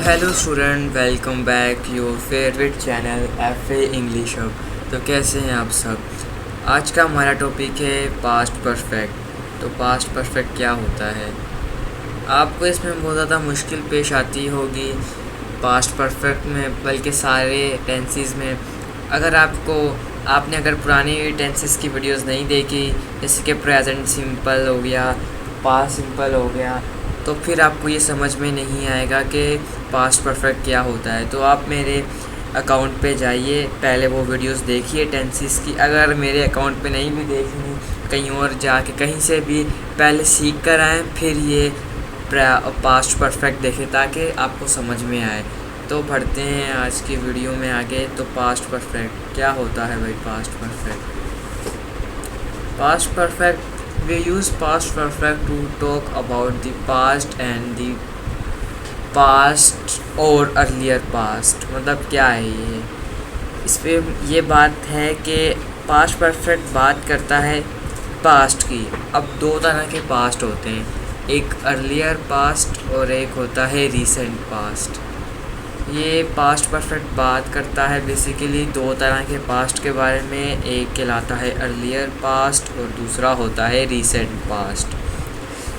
Hello student, welcome back your favourite channel F A English hub. तो कैसे हैं आप सब। आज का हमारा टॉपिक है पास्ट परफेक्ट। तो पास्ट परफेक्ट क्या होता है, आपको इसमें बहुत ज़्यादा मुश्किल पेश आती होगी पास्ट परफेक्ट में, बल्कि सारे टेंसेस में। अगर आपने अगर पुरानी टेंसेस की वीडियोस नहीं देखी, जैसे कि प्रेजेंट सिंपल हो गया, पास्ट सिंपल हो गया, तो फिर आपको ये समझ में नहीं आएगा कि पास्ट परफेक्ट क्या होता है। तो आप मेरे अकाउंट पे जाइए, पहले वो वीडियोस देखिए टेंसेस की। अगर मेरे अकाउंट पे नहीं भी देखनी, कहीं और जाके कहीं से भी पहले सीख कर आएँ, फिर ये पास्ट परफेक्ट देखें ताकि आपको समझ में आए। तो बढ़ते हैं आज की वीडियो में आगे। तो पास्ट परफेक्ट क्या होता है भाई। Past perfect we use past perfect to talk about the past and the past और earlier past। मतलब क्या है ये, इस पे ये बात है कि पास्ट परफेक्ट बात करता है पास्ट की। अब दो तरह के पास्ट होते हैं, एक अर्लियर पास्ट और एक होता है रीसेंट पास्ट। ये पास्ट परफेक्ट बात करता है बेसिकली दो तरह के पास्ट के बारे में, एक कहलाता है अर्लियर पास्ट और दूसरा होता है रीसेंट पास्ट।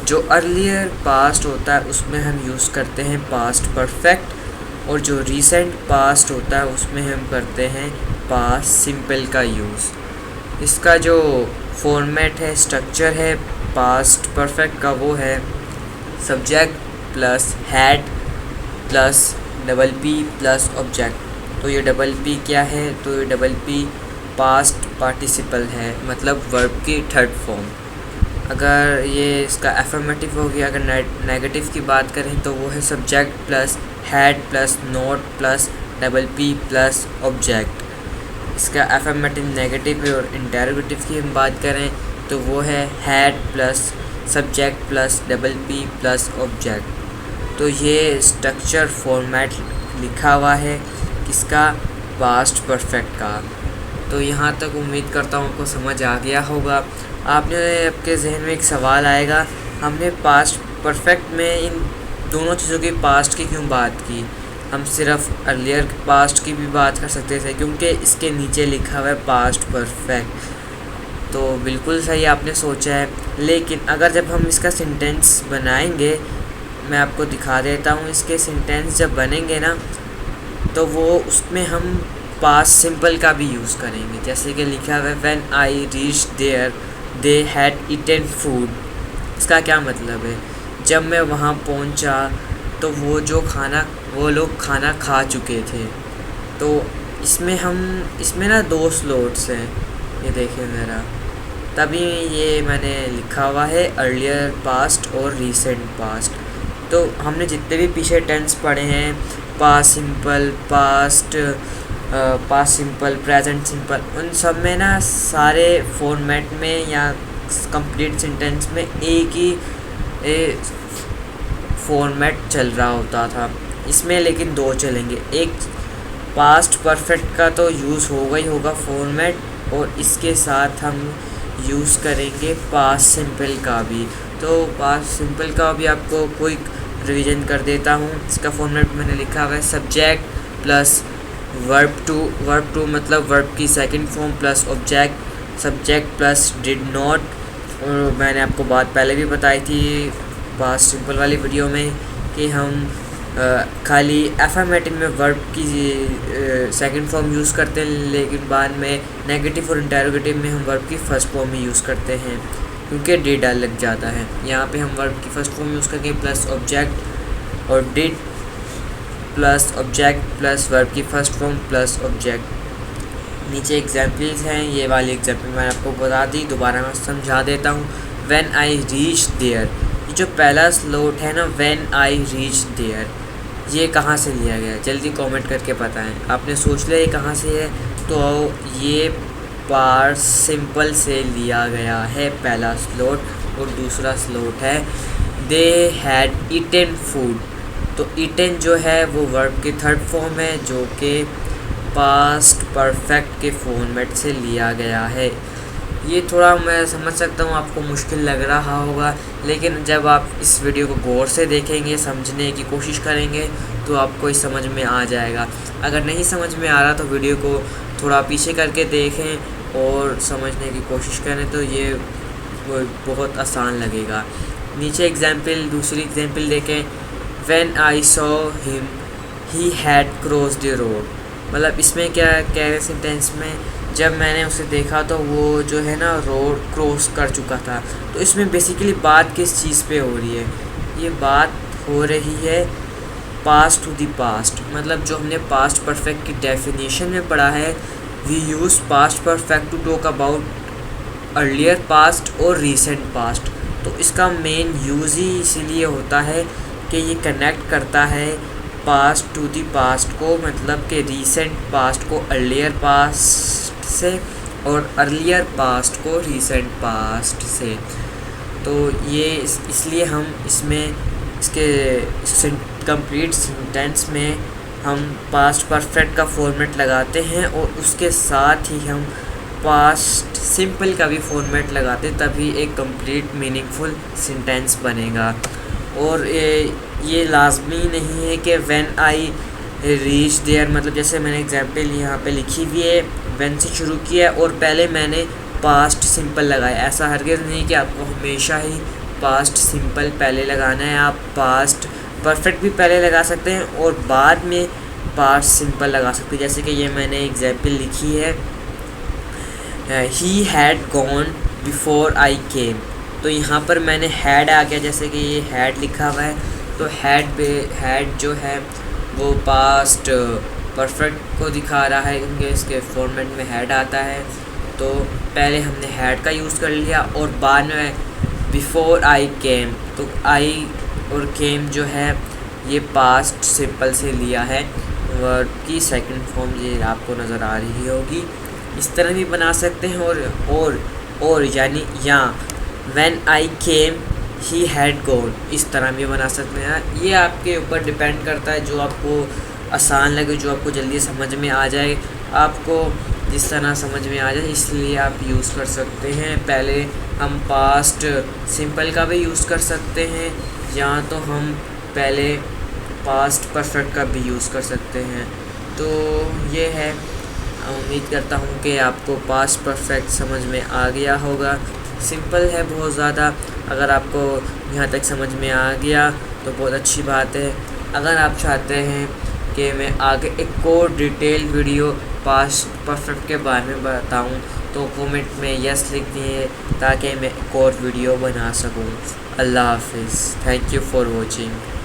जो अर्लियर पास्ट होता है उसमें हम यूज़ करते हैं पास्ट परफेक्ट, और जो रीसेंट पास्ट होता है उसमें हम करते हैं पास्ट सिंपल का यूज़। इसका जो फॉर्मेट है, स्ट्रक्चर है पास्ट परफेक्ट का, वो है subject plus had plus double P plus object. तो ये डबल पी क्या है, तो ये डबल पी पास्ट पार्टिसिपल है, मतलब वर्ब की थर्ड फॉर्म। अगर ये इसका एफर्मेटिव हो गया, अगर नेगेटिव की बात करें तो वो है subject plus had plus note plus double P plus object. इसका एफर्मेटिव नेगेटिव और इंटेरोगेटिव की हम बात करें तो वो है had plus subject plus double P plus object. तो ये स्ट्रक्चर फॉर्मेट लिखा हुआ है किसका, पास्ट परफेक्ट का। तो यहाँ तक उम्मीद करता हूँ आपको समझ आ गया होगा। आपके जहन में एक सवाल आएगा, हमने पास्ट परफेक्ट में इन दोनों चीज़ों की पास्ट की क्यों बात की, हम सिर्फ अर्लियर पास्ट की भी बात कर सकते थे, क्योंकि इसके नीचे लिखा हुआ है पास्ट परफेक्ट। तो बिल्कुल सही आपने सोचा है, लेकिन अगर जब हम इसका सेंटेंस बनाएंगे, मैं आपको दिखा देता हूँ इसके सेंटेंस जब बनेंगे ना, तो वो उसमें हम पास्ट सिंपल का भी यूज़ करेंगे। जैसे कि लिखा हुआ है when I reach there they had eaten food. इसका क्या मतलब है, जब मैं वहाँ पहुँचा तो वो लोग खाना खा चुके थे। तो इसमें ना दो स्लॉट्स हैं, ये देखें ज़रा, तभी ये मैंने लिखा हुआ है अर्लियर पास्ट और रीसेंट पास्ट। तो हमने जितने भी पीछे टेंस पढ़े हैं, पास्ट सिंपल, प्रेजेंट सिंपल, उन सब में ना सारे फॉर्मेट में या कंप्लीट सेंटेंस में एक ही फॉर्मेट चल रहा होता था। इसमें लेकिन दो चलेंगे, एक पास्ट परफेक्ट का तो यूज़ होगा ही होगा फॉर्मेट, और इसके साथ हम यूज़ करेंगे पास्ट सिंपल का भी। तो पास्ट सिंपल का भी आपको कोई रिवीजन कर देता हूँ। इसका फॉर्मेट मैंने लिखा हुआ है सब्जेक्ट प्लस वर्ब टू मतलब वर्ब की second form plus object, subject plus did not. और मैंने आपको बात पहले भी बताई थी पास्ट सिंपल वाली वीडियो में कि हम खाली एफर्मेटिव में वर्ब की सेकंड फॉर्म यूज़ करते हैं, लेकिन बाद में नेगेटिव और इंटेरोगेटिव में हम वर्ब की फर्स्ट फॉर्म ही यूज़ करते हैं, क्योंकि डिड लग जाता है। यहाँ पे हम वर्ब की फर्स्ट फॉर्म यूज़ करके प्लस ऑब्जेक्ट, और did plus object plus verb की फर्स्ट फॉर्म प्लस ऑब्जेक्ट। नीचे एग्जाम्पल्स हैं, ये वाली एग्जाम्पल मैंने आपको बता दी, दोबारा मैं समझा देता हूँ। व्हेन आई रीच देयर, ये जो पहला स्लॉट है ना, व्हेन आई रीच देयर, ये कहाँ से लिया गया है, जल्दी कमेंट करके बताएं। आपने सोच लिया ये कहाँ से है, तो ये पास्ट सिंपल से लिया गया है पहला स्लॉट, और दूसरा स्लॉट है दे हैड ईटन फूड। तो ईटन जो है वो वर्ब की थर्ड फॉर्म है, जो कि पास्ट परफेक्ट के फॉर्मेट से लिया गया है। ये थोड़ा मैं समझ सकता हूँ आपको मुश्किल लग रहा होगा, लेकिन जब आप इस वीडियो को गौर से देखेंगे, समझने की कोशिश करेंगे, तो आपको इस समझ में आ जाएगा। अगर नहीं समझ में आ रहा तो वीडियो को थोड़ा पीछे करके देखें और समझने की कोशिश करें, तो ये बहुत आसान लगेगा। नीचे एग्जाम्पल, दूसरी एग्जाम्पल देखें। When I saw him he had cross the road. मतलब इसमें क्या कह रहे सेंटेंस में, जब मैंने उसे देखा तो वो जो है ना रोड क्रॉस कर चुका था। तो इसमें बेसिकली बात किस चीज़ पे हो रही है? ये बात हो रही है पास्ट टू द पास्ट। मतलब जो हमने पास्ट परफेक्ट की डेफिनेशन में पढ़ा है, we use past perfect to talk about earlier past और रीसेंट पास्ट। तो इसका मेन यूज़ ही इसीलिए होता है कि ये कनेक्ट करता है पास्ट टू दी पास्ट को, मतलब कि रीसेंट पास्ट को अर्लियर पास्ट से और अर्लियर पास्ट को रीसेंट पास्ट से। तो ये इसलिए हम इसमें इसके कंप्लीट सेंटेंस में हम पास्ट परफेक्ट का फॉर्मेट लगाते हैं और उसके साथ ही हम पास्ट सिंपल का भी फॉर्मेट लगाते, तभी एक कंप्लीट मीनिंगफुल सेंटेंस बनेगा। और ये लाजमी नहीं है कि व्हेन आई रीच देयर, मतलब जैसे मैंने एग्जांपल यहाँ पे लिखी हुई है, व्हेन से शुरू किया और पहले मैंने पास्ट सिंपल लगाया। ऐसा हरगिज़ नहीं कि आपको हमेशा ही पास्ट सिंपल पहले लगाना है। आप पास्ट परफेक्ट भी पहले लगा सकते हैं और बाद में पास्ट सिंपल लगा सकते हैं। जैसे कि ये मैंने एग्जाम्पल लिखी है, he had gone before I came. तो यहाँ पर मैंने हैड आ गया, जैसे कि ये हैड लिखा हुआ है, तो हैड जो है वो पास्ट परफेक्ट को दिखा रहा है, क्योंकि इसके फॉर्मेट में हैड आता है। तो पहले हमने हैड का यूज़ कर लिया और बाद में बिफोर आई केम, तो आई और केम जो है ये पास्ट सिंपल से लिया है। वर्ड की सेकंड फॉर्म ये आपको नज़र आ रही होगी। इस तरह भी बना सकते हैं और यानी या when I came he had gone, इस तरह भी बना सकते हैं। ये आपके ऊपर डिपेंड करता है, जो आपको आसान लगे, जो आपको जल्दी समझ में आ जाए, आपको जिस तरह समझ में आ जाए, इसलिए आप यूज़ कर सकते हैं। पहले हम पास्ट सिंपल का भी यूज़ कर सकते हैं, या तो हम पहले पास्ट परफेक्ट का भी यूज़ कर सकते हैं। तो ये है, उम्मीद करता हूँ कि आपको पास्ट परफेक्ट समझ में आ गया होगा। सिंपल है बहुत ज़्यादा। अगर आपको यहाँ तक समझ में आ गया तो बहुत अच्छी बात है। अगर आप चाहते हैं कि मैं आगे एक और डिटेल वीडियो पास्ट परफेक्ट के बारे में बताऊं, तो कमेंट में यस लिख दिए ताकि मैं एक और वीडियो बना सकूं। अल्लाह हाफिज़। Thank you for watching.